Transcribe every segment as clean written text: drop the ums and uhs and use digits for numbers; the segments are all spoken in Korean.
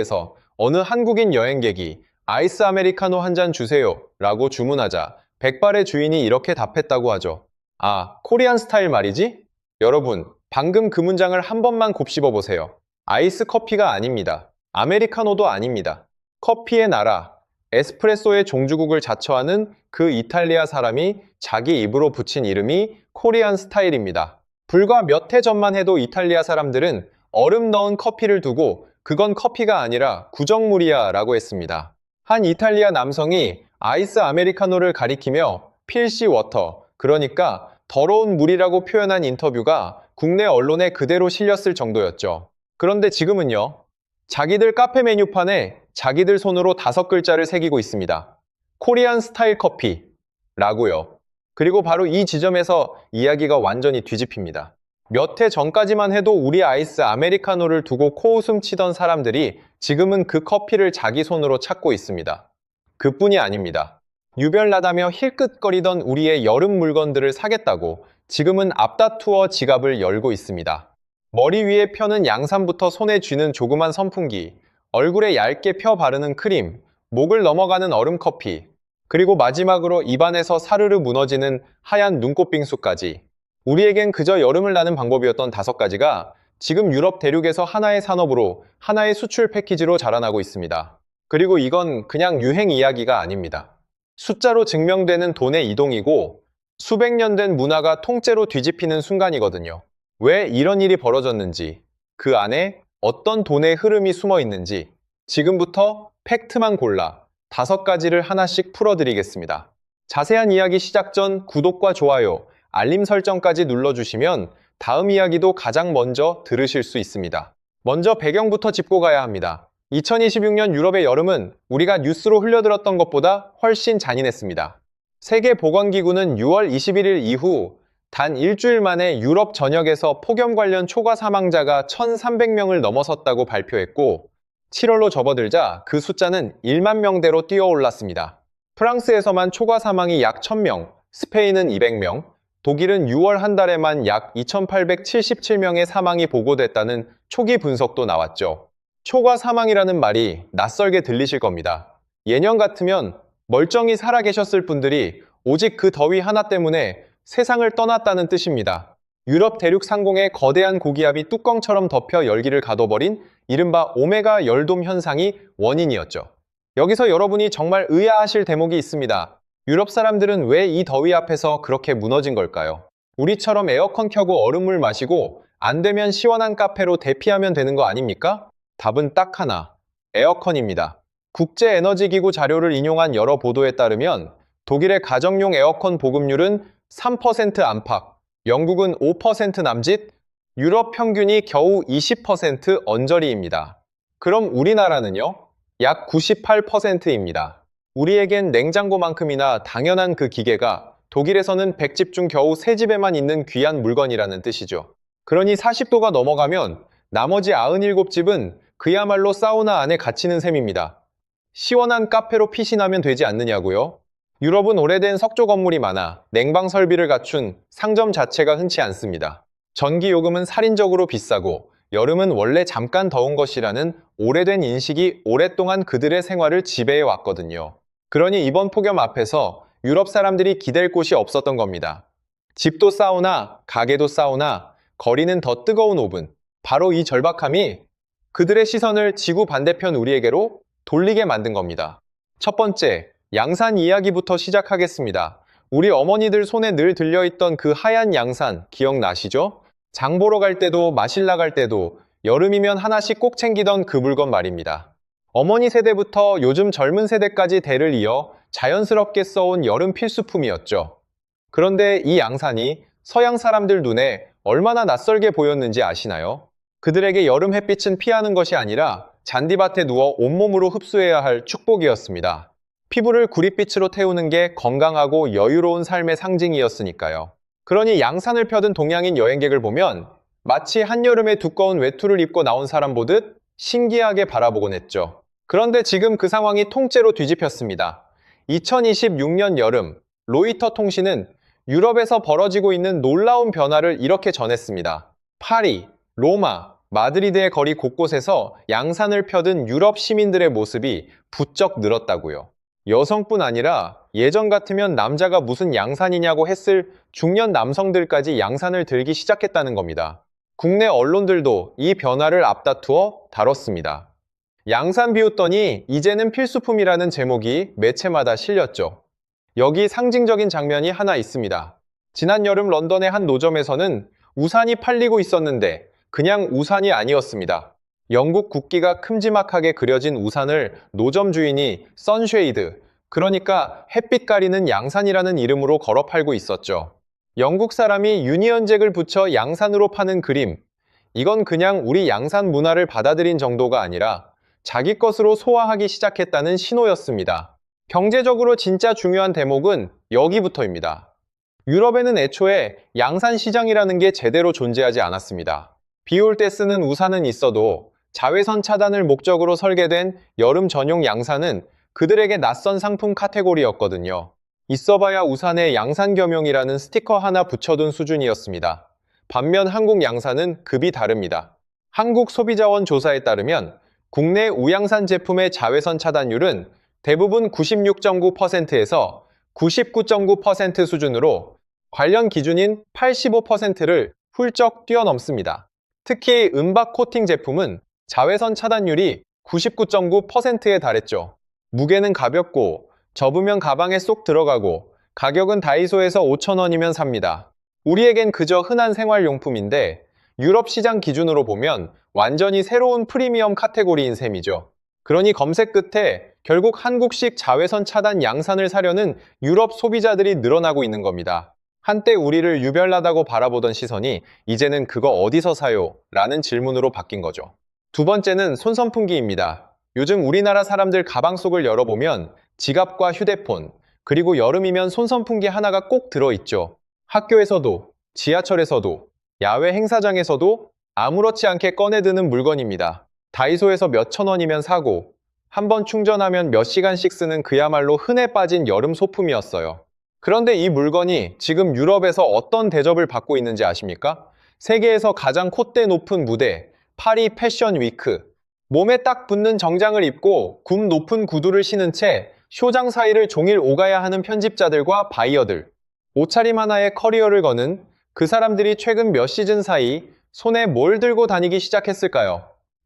에서 어느 한국인 여행객이 아이스 아메리카노 한 잔 주세요 라고 주문하자 백발의 주인이 이렇게 답했다고 하죠. 아, 코리안 스타일 말이지? 여러분, 방금 그 문장을 한 번만 곱씹어 보세요. 아이스 커피가 아닙니다. 아메리카노도 아닙니다. 커피의 나라, 에스프레소의 종주국을 자처하는 그 이탈리아 사람이 자기 입으로 붙인 이름이 코리안 스타일입니다. 불과 몇 해 전만 해도 이탈리아 사람들은 얼음 넣은 커피를 두고 그건 커피가 아니라 구정물이야 라고 했습니다. 한 이탈리아 남성이 아이스 아메리카노를 가리키며 필시 워터, 그러니까 더러운 물이라고 표현한 인터뷰가 국내 언론에 그대로 실렸을 정도였죠. 그런데 지금은요, 자기들 카페 메뉴판에 자기들 손으로 5글자를 새기고 있습니다. 코리안 스타일 커피라고요. 그리고 바로 이 지점에서 이야기가 완전히 뒤집힙니다. 몇 해 전까지만 해도 우리 아이스 아메리카노를 두고 코웃음 치던 사람들이 지금은 그 커피를 자기 손으로 찾고 있습니다. 그뿐이 아닙니다. 유별나다며 힐끗거리던 우리의 여름 물건들을 사겠다고 지금은 앞다투어 지갑을 열고 있습니다. 머리 위에 펴는 양산부터 손에 쥐는 조그만 선풍기, 얼굴에 얇게 펴 바르는 크림, 목을 넘어가는 얼음 커피, 그리고 마지막으로 입안에서 사르르 무너지는 하얀 눈꽃 빙수까지. 우리에겐 그저 여름을 나는 방법이었던 5가지가 지금 유럽 대륙에서 하나의 산업으로, 하나의 수출 패키지로 자라나고 있습니다. 그리고 이건 그냥 유행 이야기가 아닙니다. 숫자로 증명되는 돈의 이동이고 수백 년 된 문화가 통째로 뒤집히는 순간이거든요. 왜 이런 일이 벌어졌는지, 그 안에 어떤 돈의 흐름이 숨어 있는지 지금부터 팩트만 골라 5가지를 하나씩 풀어드리겠습니다. 자세한 이야기 시작 전 구독과 좋아요, 알림 설정까지 눌러주시면 다음 이야기도 가장 먼저 들으실 수 있습니다. 먼저 배경부터 짚고 가야 합니다. 2026년 유럽의 여름은 우리가 뉴스로 흘려들었던 것보다 훨씬 잔인했습니다. 세계보건기구는 6월 21일 이후 단 일주일 만에 유럽 전역에서 폭염 관련 초과 사망자가 1,300명을 넘어섰다고 발표했고 7월로 접어들자 그 숫자는 1만 명대로 뛰어올랐습니다. 프랑스에서만 초과 사망이 약 1,000명, 스페인은 200명, 독일은 6월 한 달에만 약 2,877명의 사망이 보고됐다는 초기 분석도 나왔죠. 초과 사망이라는 말이 낯설게 들리실 겁니다. 예년 같으면 멀쩡히 살아계셨을 분들이 오직 그 더위 하나 때문에 세상을 떠났다는 뜻입니다. 유럽 대륙 상공에 거대한 고기압이 뚜껑처럼 덮여 열기를 가둬버린 이른바 오메가 열돔 현상이 원인이었죠. 여기서 여러분이 정말 의아하실 대목이 있습니다. 유럽 사람들은 왜 이 더위 앞에서 그렇게 무너진 걸까요? 우리처럼 에어컨 켜고 얼음물 마시고 안 되면 시원한 카페로 대피하면 되는 거 아닙니까? 답은 딱 하나, 에어컨입니다. 국제에너지기구 자료를 인용한 여러 보도에 따르면 독일의 가정용 에어컨 보급률은 3% 안팎, 영국은 5% 남짓, 유럽 평균이 겨우 20% 언저리입니다. 그럼 우리나라는요? 약 98%입니다. 우리에겐 냉장고만큼이나 당연한 그 기계가 독일에서는 100집 중 겨우 3집에만 있는 귀한 물건이라는 뜻이죠. 그러니 40도가 넘어가면 나머지 97집은 그야말로 사우나 안에 갇히는 셈입니다. 시원한 카페로 피신하면 되지 않느냐고요? 유럽은 오래된 석조 건물이 많아 냉방 설비를 갖춘 상점 자체가 흔치 않습니다. 전기요금은 살인적으로 비싸고 여름은 원래 잠깐 더운 것이라는 오래된 인식이 오랫동안 그들의 생활을 지배해 왔거든요. 그러니 이번 폭염 앞에서 유럽 사람들이 기댈 곳이 없었던 겁니다. 집도 사우나, 가게도 사우나, 거리는 더 뜨거운 오븐. 바로 이 절박함이 그들의 시선을 지구 반대편 우리에게로 돌리게 만든 겁니다. 첫 번째, 양산 이야기부터 시작하겠습니다. 우리 어머니들 손에 늘 들려있던 그 하얀 양산 기억나시죠? 장 보러 갈 때도 마실 나갈 때도 여름이면 하나씩 꼭 챙기던 그 물건 말입니다. 어머니 세대부터 요즘 젊은 세대까지 대를 이어 자연스럽게 써온 여름 필수품이었죠. 그런데 이 양산이 서양 사람들 눈에 얼마나 낯설게 보였는지 아시나요? 그들에게 여름 햇빛은 피하는 것이 아니라 잔디밭에 누워 온몸으로 흡수해야 할 축복이었습니다. 피부를 구릿빛으로 태우는 게 건강하고 여유로운 삶의 상징이었으니까요. 그러니 양산을 펴든 동양인 여행객을 보면 마치 한여름에 두꺼운 외투를 입고 나온 사람 보듯 신기하게 바라보곤 했죠. 그런데 지금 그 상황이 통째로 뒤집혔습니다. 2026년 여름, 로이터 통신은 유럽에서 벌어지고 있는 놀라운 변화를 이렇게 전했습니다. 파리, 로마, 마드리드의 거리 곳곳에서 양산을 펴든 유럽 시민들의 모습이 부쩍 늘었다고요. 여성뿐 아니라 예전 같으면 남자가 무슨 양산이냐고 했을 중년 남성들까지 양산을 들기 시작했다는 겁니다. 국내 언론들도 이 변화를 앞다투어 다뤘습니다. 양산 비웃더니 이제는 필수품이라는 제목이 매체마다 실렸죠. 여기 상징적인 장면이 하나 있습니다. 지난 여름 런던의 한 노점에서는 우산이 팔리고 있었는데 그냥 우산이 아니었습니다. 영국 국기가 큼지막하게 그려진 우산을 노점 주인이 선쉐이드, 그러니까 햇빛 가리는 양산이라는 이름으로 걸어 팔고 있었죠. 영국 사람이 유니언잭을 붙여 양산으로 파는 그림, 이건 그냥 우리 양산 문화를 받아들인 정도가 아니라 자기 것으로 소화하기 시작했다는 신호였습니다. 경제적으로 진짜 중요한 대목은 여기부터입니다. 유럽에는 애초에 양산 시장이라는 게 제대로 존재하지 않았습니다. 비 올 때 쓰는 우산은 있어도 자외선 차단을 목적으로 설계된 여름 전용 양산은 그들에게 낯선 상품 카테고리였거든요. 있어봐야 우산에 양산 겸용이라는 스티커 하나 붙여둔 수준이었습니다. 반면 한국 양산은 급이 다릅니다. 한국소비자원 조사에 따르면 국내 우양산 제품의 자외선 차단율은 대부분 96.9%에서 99.9% 수준으로 관련 기준인 85%를 훌쩍 뛰어넘습니다. 특히 은박 코팅 제품은 자외선 차단율이 99.9%에 달했죠. 무게는 가볍고 접으면 가방에 쏙 들어가고 가격은 다이소에서 5,000원이면 삽니다. 우리에겐 그저 흔한 생활용품인데 유럽 시장 기준으로 보면 완전히 새로운 프리미엄 카테고리인 셈이죠. 그러니 검색 끝에 결국 한국식 자외선 차단 양산을 사려는 유럽 소비자들이 늘어나고 있는 겁니다. 한때 우리를 유별나다고 바라보던 시선이 이제는 그거 어디서 사요? 라는 질문으로 바뀐 거죠. 두 번째는 손선풍기입니다. 요즘 우리나라 사람들 가방 속을 열어보면 지갑과 휴대폰, 그리고 여름이면 손선풍기 하나가 꼭 들어있죠. 학교에서도, 지하철에서도, 야외 행사장에서도 아무렇지 않게 꺼내드는 물건입니다. 다이소에서 몇천 원이면 사고, 한번 충전하면 몇 시간씩 쓰는 그야말로 흔해 빠진 여름 소품이었어요. 그런데 이 물건이 지금 유럽에서 어떤 대접을 받고 있는지 아십니까? 세계에서 가장 콧대 높은 무대, 파리 패션 위크. 몸에 딱 붙는 정장을 입고 굽 높은 구두를 신은 채 쇼장 사이를 종일 오가야 하는 편집자들과 바이어들. 옷차림 하나에 커리어를 거는 그 사람들이 최근 몇 시즌 사이 손에 뭘 들고 다니기 시작했을까요?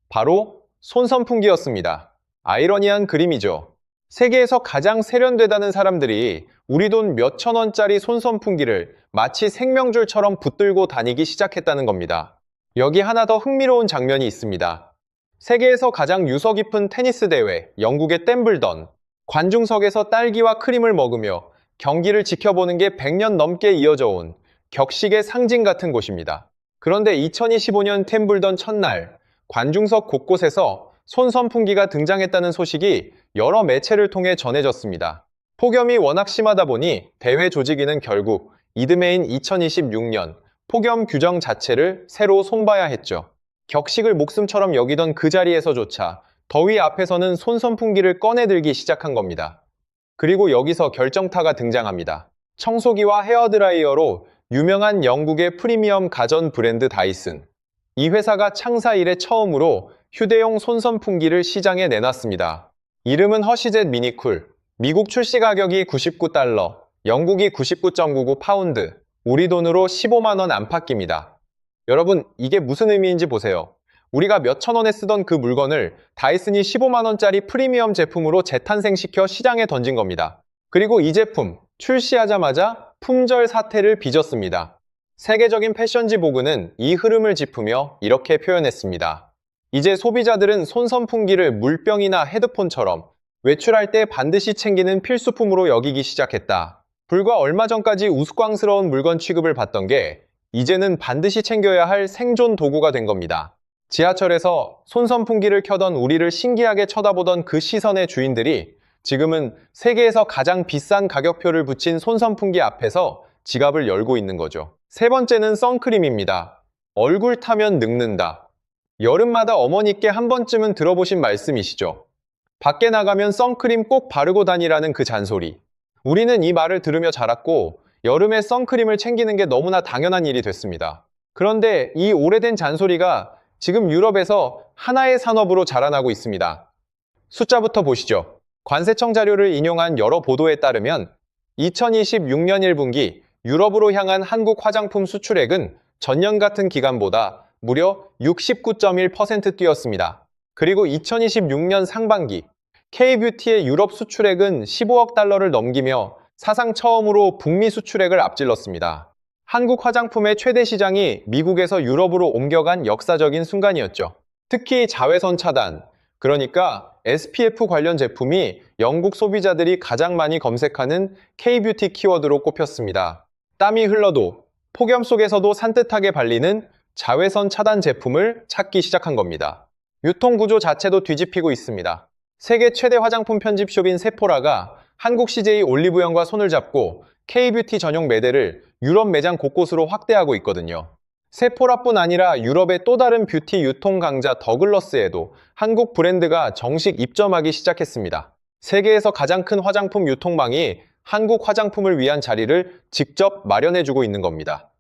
바로 손선풍기였습니다. 아이러니한 그림이죠. 세계에서 가장 세련되다는 사람들이 우리 돈 몇천 원짜리 손선풍기를 마치 생명줄처럼 붙들고 다니기 시작했다는 겁니다. 여기 하나 더 흥미로운 장면이 있습니다. 세계에서 가장 유서 깊은 테니스 대회, 영국의 댐블던. 관중석에서 딸기와 크림을 먹으며 경기를 지켜보는 게 100년 넘게 이어져 온 격식의 상징 같은 곳입니다. 그런데 2025년 템블던 첫날, 관중석 곳곳에서 손선풍기가 등장했다는 소식이 여러 매체를 통해 전해졌습니다. 폭염이 워낙 심하다 보니 대회 조직위는 결국 이듬해인 2026년 폭염 규정 자체를 새로 손봐야 했죠. 격식을 목숨처럼 여기던 그 자리에서조차 더위 앞에서는 손선풍기를 꺼내들기 시작한 겁니다. 그리고 여기서 결정타가 등장합니다. 청소기와 헤어드라이어로 유명한 영국의 프리미엄 가전 브랜드 다이슨. 이 회사가 창사 이래 처음으로 휴대용 손선풍기를 시장에 내놨습니다. 이름은 허시젯 미니쿨. 미국 출시 가격이 99달러, 영국이 99.99 파운드, 우리 돈으로 15만 원 안팎입니다. 여러분, 이게 무슨 의미인지 보세요. 우리가 몇천 원에 쓰던 그 물건을 다이슨이 15만 원짜리 프리미엄 제품으로 재탄생시켜 시장에 던진 겁니다. 그리고 이 제품, 출시하자마자 품절 사태를 빚었습니다. 세계적인 패션지 보그는 이 흐름을 짚으며 이렇게 표현했습니다. 이제 소비자들은 손선풍기를 물병이나 헤드폰처럼 외출할 때 반드시 챙기는 필수품으로 여기기 시작했다. 불과 얼마 전까지 우스꽝스러운 물건 취급을 받던 게 이제는 반드시 챙겨야 할 생존 도구가 된 겁니다. 지하철에서 손선풍기를 켜던 우리를 신기하게 쳐다보던 그 시선의 주인들이 지금은 세계에서 가장 비싼 가격표를 붙인 손선풍기 앞에서 지갑을 열고 있는 거죠. 세 번째는 선크림입니다. 얼굴 타면 늙는다. 여름마다 어머니께 한 번쯤은 들어보신 말씀이시죠? 밖에 나가면 선크림 꼭 바르고 다니라는 그 잔소리. 우리는 이 말을 들으며 자랐고 여름에 선크림을 챙기는 게 너무나 당연한 일이 됐습니다. 그런데 이 오래된 잔소리가 지금 유럽에서 하나의 산업으로 자라나고 있습니다. 숫자부터 보시죠. 관세청 자료를 인용한 여러 보도에 따르면 2026년 1분기 유럽으로 향한 한국 화장품 수출액은 전년 같은 기간보다 무려 69.1% 뛰었습니다. 그리고 2026년 상반기 K-뷰티의 유럽 수출액은 15억 달러를 넘기며 사상 처음으로 북미 수출액을 앞질렀습니다. 한국 화장품의 최대 시장이 미국에서 유럽으로 옮겨간 역사적인 순간이었죠. 특히 자외선 차단, 그러니까 SPF 관련 제품이 영국 소비자들이 가장 많이 검색하는 K-뷰티 키워드로 꼽혔습니다. 땀이 흘러도 폭염 속에서도 산뜻하게 발리는 자외선 차단 제품을 찾기 시작한 겁니다. 유통 구조 자체도 뒤집히고 있습니다. 세계 최대 화장품 편집숍인 세포라가 한국 CJ 올리브영과 손을 잡고 K-뷰티 전용 매대를 유럽 매장 곳곳으로 확대하고 있거든요. 세포라뿐 아니라 유럽의 또 다른 뷰티 유통 강자 더글러스에도 한국 브랜드가 정식 입점하기 시작했습니다. 세계에서 가장 큰 화장품 유통망이 한국 화장품을 위한 자리를 직접 마련해주고 있는 겁니다.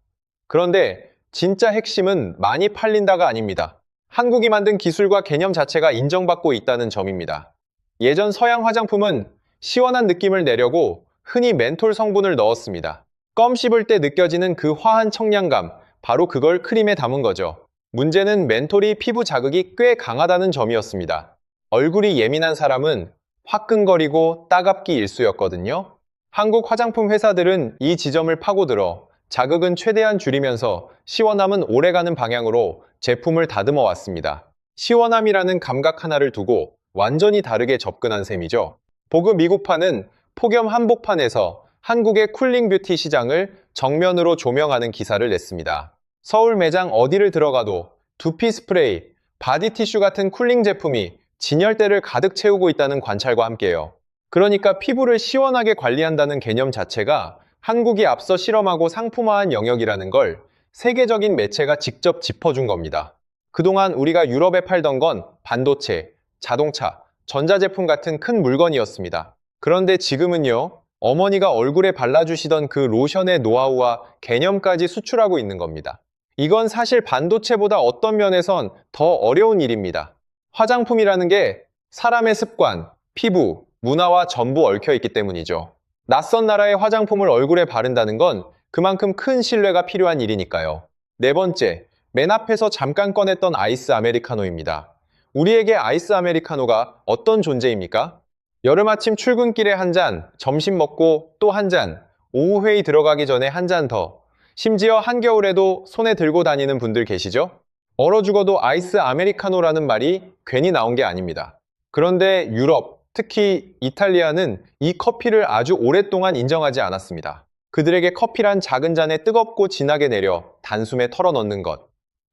그런데 진짜 핵심은 많이 팔린다가 아닙니다. 한국이 만든 기술과 개념 자체가 인정받고 있다는 점입니다. 예전 서양 화장품은 시원한 느낌을 내려고 흔히 멘톨 성분을 넣었습니다. 껌 씹을 때 느껴지는 그 화한 청량감, 바로 그걸 크림에 담은 거죠. 문제는 멘톨이 피부 자극이 꽤 강하다는 점이었습니다. 얼굴이 예민한 사람은 화끈거리고 따갑기 일쑤였거든요. 한국 화장품 회사들은 이 지점을 파고들어 자극은 최대한 줄이면서 시원함은 오래가는 방향으로 제품을 다듬어 왔습니다. 시원함이라는 감각 하나를 두고 완전히 다르게 접근한 셈이죠. 보그 미국판은 폭염 한복판에서 한국의 쿨링 뷰티 시장을 정면으로 조명하는 기사를 냈습니다. 서울 매장 어디를 들어가도 두피 스프레이, 바디 티슈 같은 쿨링 제품이 진열대를 가득 채우고 있다는 관찰과 함께요. 그러니까 피부를 시원하게 관리한다는 개념 자체가 한국이 앞서 실험하고 상품화한 영역이라는 걸 세계적인 매체가 직접 짚어준 겁니다. 그동안 우리가 유럽에 팔던 건 반도체, 자동차, 전자제품 같은 큰 물건이었습니다. 그런데 지금은요, 어머니가 얼굴에 발라주시던 그 로션의 노하우와 개념까지 수출하고 있는 겁니다. 이건 사실 반도체보다 어떤 면에선 더 어려운 일입니다. 화장품이라는 게 사람의 습관, 피부, 문화와 전부 얽혀있기 때문이죠. 낯선 나라의 화장품을 얼굴에 바른다는 건 그만큼 큰 신뢰가 필요한 일이니까요. 네 번째, 맨 앞에서 잠깐 꺼냈던 아이스 아메리카노입니다. 우리에게 아이스 아메리카노가 어떤 존재입니까? 여름 아침 출근길에 한 잔, 점심 먹고 또 한 잔, 오후 회의 들어가기 전에 한 잔 더, 심지어 한겨울에도 손에 들고 다니는 분들 계시죠? 얼어 죽어도 아이스 아메리카노라는 말이 괜히 나온 게 아닙니다. 그런데 유럽, 특히 이탈리아는 이 커피를 아주 오랫동안 인정하지 않았습니다. 그들에게 커피란 작은 잔에 뜨겁고 진하게 내려 단숨에 털어 넣는 것.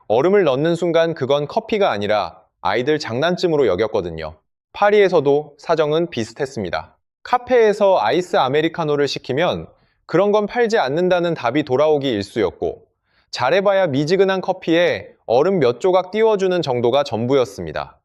얼음을 넣는 순간 그건 커피가 아니라 아이들 장난쯤으로 여겼거든요. 파리에서도 사정은 비슷했습니다. 카페에서 아이스 아메리카노를 시키면 그런 건 팔지 않는다는 답이 돌아오기 일쑤였고, 잘해봐야 미지근한 커피에 얼음 몇 조각 띄워주는 정도가 전부였습니다.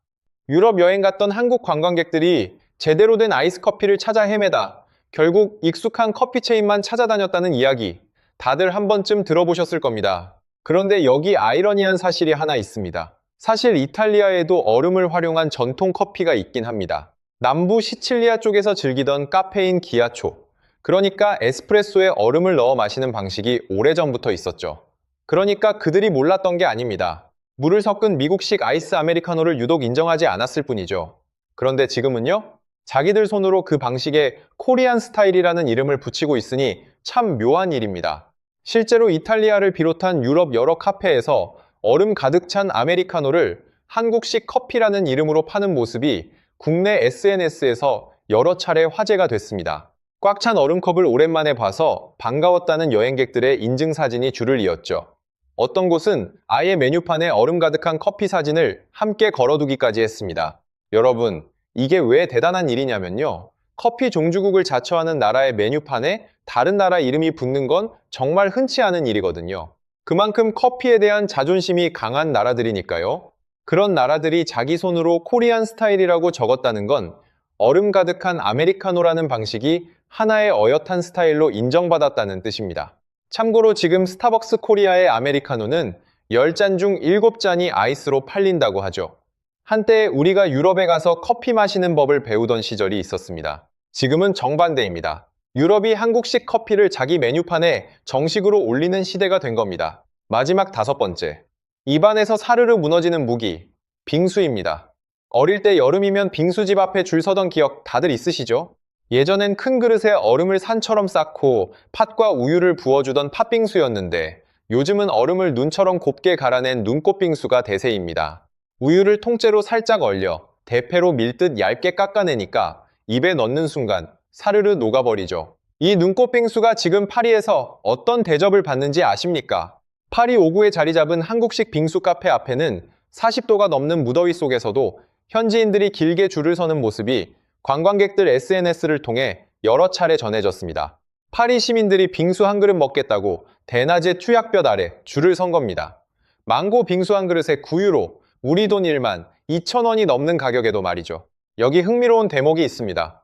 유럽 여행 갔던 한국 관광객들이 제대로 된 아이스 커피를 찾아 헤매다 결국 익숙한 커피 체인만 찾아다녔다는 이야기, 다들 한 번쯤 들어보셨을 겁니다. 그런데 여기 아이러니한 사실이 하나 있습니다. 사실 이탈리아에도 얼음을 활용한 전통 커피가 있긴 합니다. 남부 시칠리아 쪽에서 즐기던 카페인 기아초, 그러니까 에스프레소에 얼음을 넣어 마시는 방식이 오래전부터 있었죠. 그러니까 그들이 몰랐던 게 아닙니다. 물을 섞은 미국식 아이스 아메리카노를 유독 인정하지 않았을 뿐이죠. 그런데 지금은요? 자기들 손으로 그 방식에 코리안 스타일이라는 이름을 붙이고 있으니 참 묘한 일입니다. 실제로 이탈리아를 비롯한 유럽 여러 카페에서 얼음 가득 찬 아메리카노를 한국식 커피라는 이름으로 파는 모습이 국내 SNS에서 여러 차례 화제가 됐습니다. 꽉 찬 얼음컵을 오랜만에 봐서 반가웠다는 여행객들의 인증사진이 줄을 이었죠. 어떤 곳은 아예 메뉴판에 얼음 가득한 커피 사진을 함께 걸어두기까지 했습니다. 여러분, 이게 왜 대단한 일이냐면요. 커피 종주국을 자처하는 나라의 메뉴판에 다른 나라 이름이 붙는 건 정말 흔치 않은 일이거든요. 그만큼 커피에 대한 자존심이 강한 나라들이니까요. 그런 나라들이 자기 손으로 코리안 스타일이라고 적었다는 건 얼음 가득한 아메리카노라는 방식이 하나의 어엿한 스타일로 인정받았다는 뜻입니다. 참고로 지금 스타벅스 코리아의 아메리카노는 10잔 중 7잔이 아이스로 팔린다고 하죠. 한때 우리가 유럽에 가서 커피 마시는 법을 배우던 시절이 있었습니다. 지금은 정반대입니다. 유럽이 한국식 커피를 자기 메뉴판에 정식으로 올리는 시대가 된 겁니다. 마지막 5번째. 입안에서 사르르 무너지는 무기, 빙수입니다. 어릴 때 여름이면 빙수집 앞에 줄 서던 기억 다들 있으시죠? 예전엔 큰 그릇에 얼음을 산처럼 쌓고 팥과 우유를 부어주던 팥빙수였는데 요즘은 얼음을 눈처럼 곱게 갈아낸 눈꽃빙수가 대세입니다. 우유를 통째로 살짝 얼려 대패로 밀듯 얇게 깎아내니까 입에 넣는 순간 사르르 녹아버리죠. 이 눈꽃빙수가 지금 파리에서 어떤 대접을 받는지 아십니까? 파리 5구에 자리 잡은 한국식 빙수 카페 앞에는 40도가 넘는 무더위 속에서도 현지인들이 길게 줄을 서는 모습이 관광객들 SNS를 통해 여러 차례 전해졌습니다. 파리 시민들이 빙수 한 그릇 먹겠다고 대낮에 투약볕 아래 줄을 선 겁니다. 망고 빙수 한 그릇에 9유로, 우리 돈 1만 2천 원이 넘는 가격에도 말이죠. 여기 흥미로운 대목이 있습니다.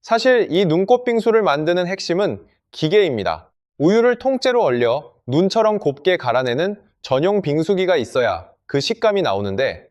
사실 이 눈꽃 빙수를 만드는 핵심은 기계입니다. 우유를 통째로 얼려 눈처럼 곱게 갈아내는 전용 빙수기가 있어야 그 식감이 나오는데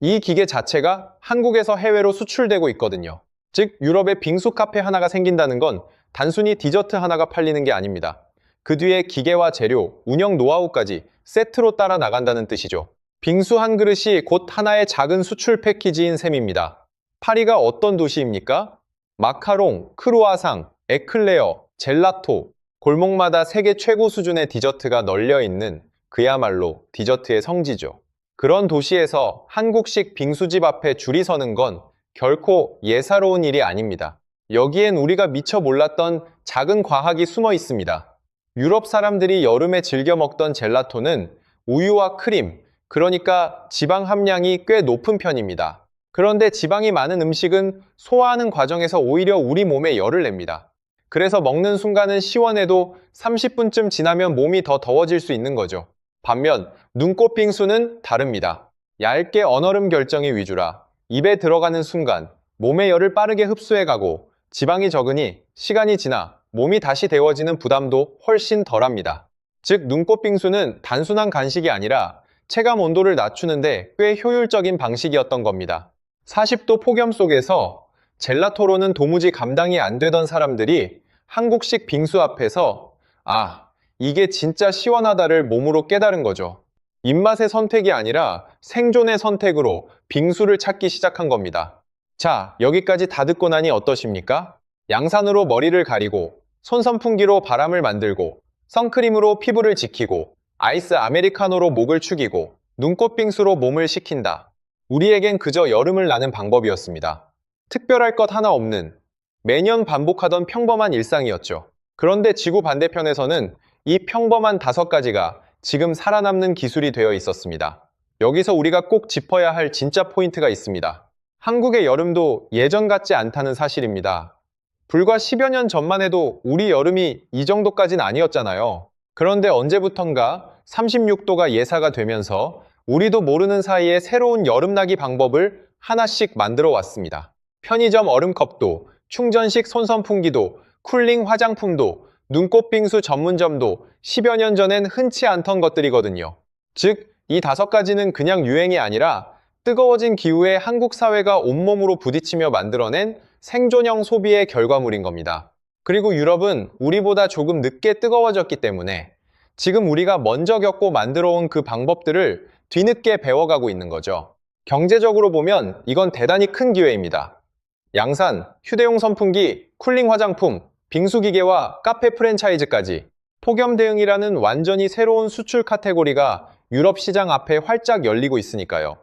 이 기계 자체가 한국에서 해외로 수출되고 있거든요. 즉 유럽에 빙수 카페 하나가 생긴다는 건 단순히 디저트 하나가 팔리는 게 아닙니다. 그 뒤에 기계와 재료, 운영 노하우까지 세트로 따라 나간다는 뜻이죠. 빙수 한 그릇이 곧 하나의 작은 수출 패키지인 셈입니다. 파리가 어떤 도시입니까? 마카롱, 크루아상, 에클레어, 젤라토, 골목마다 세계 최고 수준의 디저트가 널려있는 그야말로 디저트의 성지죠. 그런 도시에서 한국식 빙수집 앞에 줄이 서는 건 결코 예사로운 일이 아닙니다. 여기엔 우리가 미처 몰랐던 작은 과학이 숨어 있습니다. 유럽 사람들이 여름에 즐겨 먹던 젤라토는 우유와 크림, 그러니까 지방 함량이 꽤 높은 편입니다. 그런데 지방이 많은 음식은 소화하는 과정에서 오히려 우리 몸에 열을 냅니다. 그래서 먹는 순간은 시원해도 30분쯤 지나면 몸이 더 더워질 수 있는 거죠. 반면 눈꽃 빙수는 다릅니다. 얇게 언얼음 결정이 위주라 입에 들어가는 순간 몸의 열을 빠르게 흡수해가고 지방이 적으니 시간이 지나 몸이 다시 데워지는 부담도 훨씬 덜합니다. 즉 눈꽃 빙수는 단순한 간식이 아니라 체감 온도를 낮추는데 꽤 효율적인 방식이었던 겁니다. 40도 폭염 속에서 젤라토로는 도무지 감당이 안 되던 사람들이 한국식 빙수 앞에서 이게 진짜 시원하다를 몸으로 깨달은 거죠. 입맛의 선택이 아니라 생존의 선택으로 빙수를 찾기 시작한 겁니다. 자, 여기까지 다 듣고 나니 어떠십니까? 양산으로 머리를 가리고, 손선풍기로 바람을 만들고, 선크림으로 피부를 지키고, 아이스 아메리카노로 목을 축이고, 눈꽃 빙수로 몸을 식힌다. 우리에겐 그저 여름을 나는 방법이었습니다. 특별할 것 하나 없는, 매년 반복하던 평범한 일상이었죠. 그런데 지구 반대편에서는 이 평범한 5가지가 지금 살아남는 기술이 되어 있었습니다. 여기서 우리가 꼭 짚어야 할 진짜 포인트가 있습니다. 한국의 여름도 예전 같지 않다는 사실입니다. 불과 10여 년 전만 해도 우리 여름이 이 정도까진 아니었잖아요. 그런데 언제부턴가 36도가 예사가 되면서 우리도 모르는 사이에 새로운 여름나기 방법을 하나씩 만들어 왔습니다. 편의점 얼음컵도, 충전식 손선풍기도, 쿨링 화장품도, 눈꽃 빙수 전문점도 10여 년 전엔 흔치 않던 것들이거든요. 즉, 이 5가지는 그냥 유행이 아니라 뜨거워진 기후에 한국 사회가 온몸으로 부딪히며 만들어낸 생존형 소비의 결과물인 겁니다. 그리고 유럽은 우리보다 조금 늦게 뜨거워졌기 때문에 지금 우리가 먼저 겪고 만들어온 그 방법들을 뒤늦게 배워가고 있는 거죠. 경제적으로 보면 이건 대단히 큰 기회입니다. 양산, 휴대용 선풍기, 쿨링 화장품, 빙수기계와 카페 프랜차이즈까지 폭염 대응이라는 완전히 새로운 수출 카테고리가 유럽 시장 앞에 활짝 열리고 있으니까요.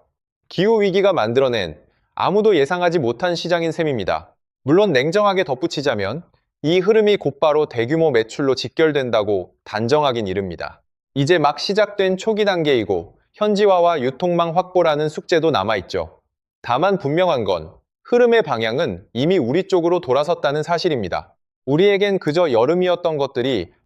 기후위기가 만들어낸 아무도 예상하지 못한 시장인 셈입니다. 물론 냉정하게 덧붙이자면 이 흐름이 곧바로 대규모 매출로 직결된다고 단정하긴 이릅니다. 이제 막 시작된 초기 단계이고 현지화와 유통망 확보라는 숙제도 남아있죠. 다만 분명한 건 흐름의 방향은 이미 우리 쪽으로 돌아섰다는 사실입니다. 우리에겐 그저 여름이었던 것들이